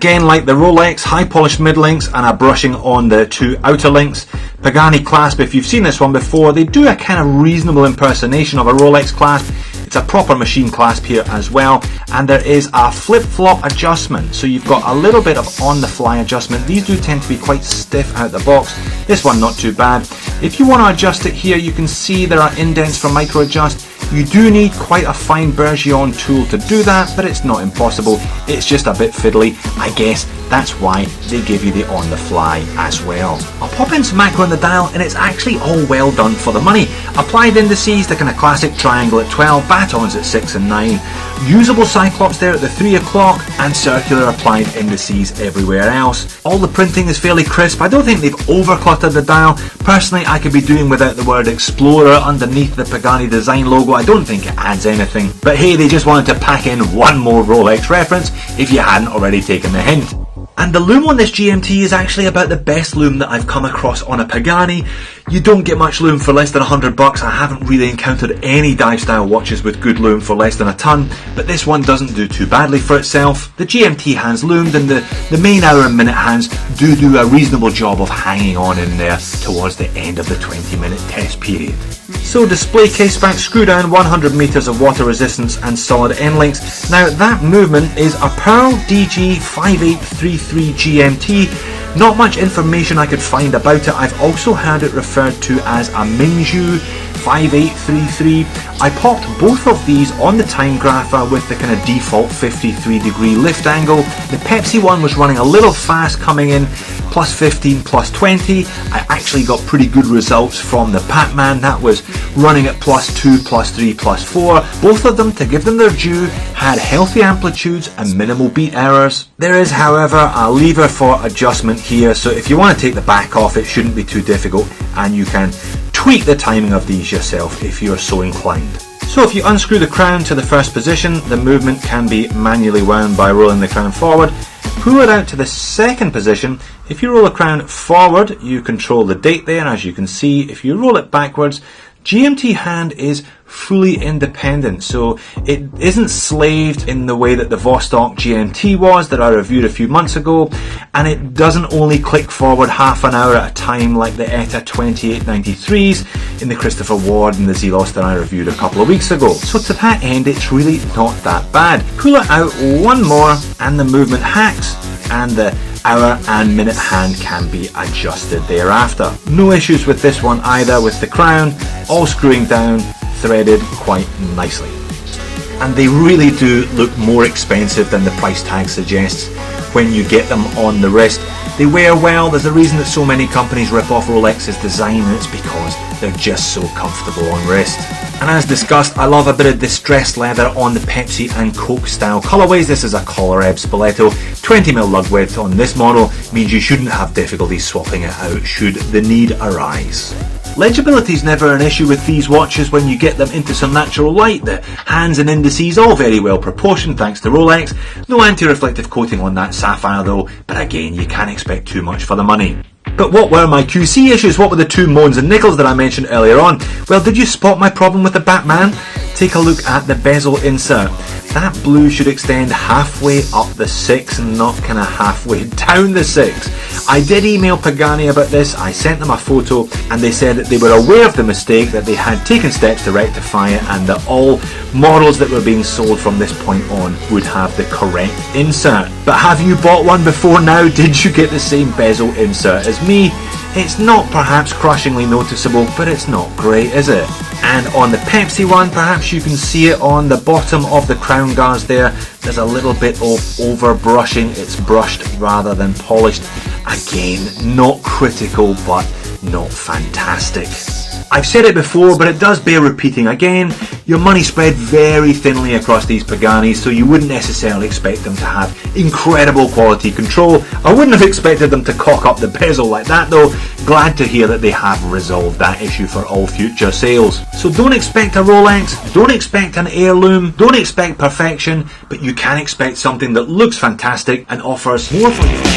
Again, like the Rolex, high polished mid links and a brushing on the two outer links. Pagani clasp, if you've seen this one before, they do a kind of reasonable impersonation of a Rolex clasp. It's a proper machine clasp here as well, and there is a flip-flop adjustment, so you've got a little bit of on-the-fly adjustment. These do tend to be quite stiff out the box. This one not too bad. If you want to adjust it here, you can see there are indents for micro adjust. You do need quite a fine Bergeron tool to do that, but it's not impossible. It's just a bit fiddly. I guess that's why they give you the on-the-fly as well. I'll pop in some macro on the dial, and it's actually all well done for the money. Applied indices, the kind of classic triangle at 12, batons at 6 and 9. Usable cyclops there at the 3 o'clock, and circular applied indices everywhere else. All the printing is fairly crisp. I don't think they've overcluttered the dial. Personally, I could be doing without the word Explorer underneath the Pagani design logo. I don't think it adds anything. But hey, they just wanted to pack in one more Rolex reference if you hadn't already taken the hint. And the loom on this GMT is actually about the best loom that I've come across on a Pagani. You don't get much loom for less than $100. I haven't really encountered any dive style watches with good loom for less than a ton, but this one doesn't do too badly for itself. The GMT hands loomed, and the main hour and minute hands do a reasonable job of hanging on in there towards the end of the 20-minute test period. So display case back, screw down, 100 meters of water resistance and solid end links. Now that movement is a Pearl DG 5833 GMT. Not much information I could find about it. I've also had it referred to as a Mingju 5833. I popped both of these on the time grapher with the kind of default 53-degree lift angle. The Pepsi one was running a little fast, coming in plus 15, plus 20. I actually got pretty good results from the Pac-Man. That was running at plus 2, plus 3, plus 4. Both of them, to give them their due, had healthy amplitudes and minimal beat errors. There is, however, a lever for adjustment here, so if you want to take the back off, it shouldn't be too difficult, and you can tweak the timing of these yourself if you're so inclined. So if you unscrew the crown to the first position, the movement can be manually wound by rolling the crown forward. Pull it out to the second position. If you roll the crown forward, you control the date there. As you can see, if you roll it backwards, GMT hand is fully independent, so it isn't slaved in the way that the Vostok GMT was that I reviewed a few months ago, and it doesn't only click forward half an hour at a time like the ETA 2893s in the Christopher Ward and the Zelos that I reviewed a couple of weeks ago. So to that end, it's really not that bad. Pull it out one more and the movement hacks, and the hour and minute hand can be adjusted thereafter. No issues with this one either, with the crown all screwing down, threaded quite nicely. And they really do look more expensive than the price tag suggests when you get them on the wrist. They wear well. There's a reason that so many companies rip off Rolex's design, and it's because they're just so comfortable on wrist. And as discussed, I love a bit of distressed leather on the Pepsi and Coke style colourways. This is a collar ebb Spoleto. 20mm lug width on this model means you shouldn't have difficulty swapping it out should the need arise. Legibility is never an issue with these watches when you get them into some natural light. The hands and indices all very well proportioned thanks to Rolex. No anti-reflective coating on that sapphire though, but again, you can't expect too much for the money. But what were my QC issues? What were the two moans and nickels that I mentioned earlier on? Well, did you spot my problem with the Batman? Take a look at the bezel insert. That blue should extend halfway up the 6 and not kind of halfway down the 6. I did email Pagani about this. I sent them a photo and they said that they were aware of the mistake, that they had taken steps to rectify it, and that all models that were being sold from this point on would have the correct insert. But have you bought one before now? Did you get the same bezel insert as me? It's not perhaps crushingly noticeable, but it's not great, is it? And on the Pepsi one, perhaps you can see it on the bottom of the crown guards there. There's a little bit of over brushing. It's brushed rather than polished. Again, not critical, but not fantastic. I've said it before, but it does bear repeating again. Your money spread very thinly across these Paganis, so you wouldn't necessarily expect them to have incredible quality control. I wouldn't have expected them to cock up the bezel like that though. Glad to hear that they have resolved that issue for all future sales. So don't expect a Rolex, don't expect an heirloom, don't expect perfection, but you can expect something that looks fantastic and offers more for you.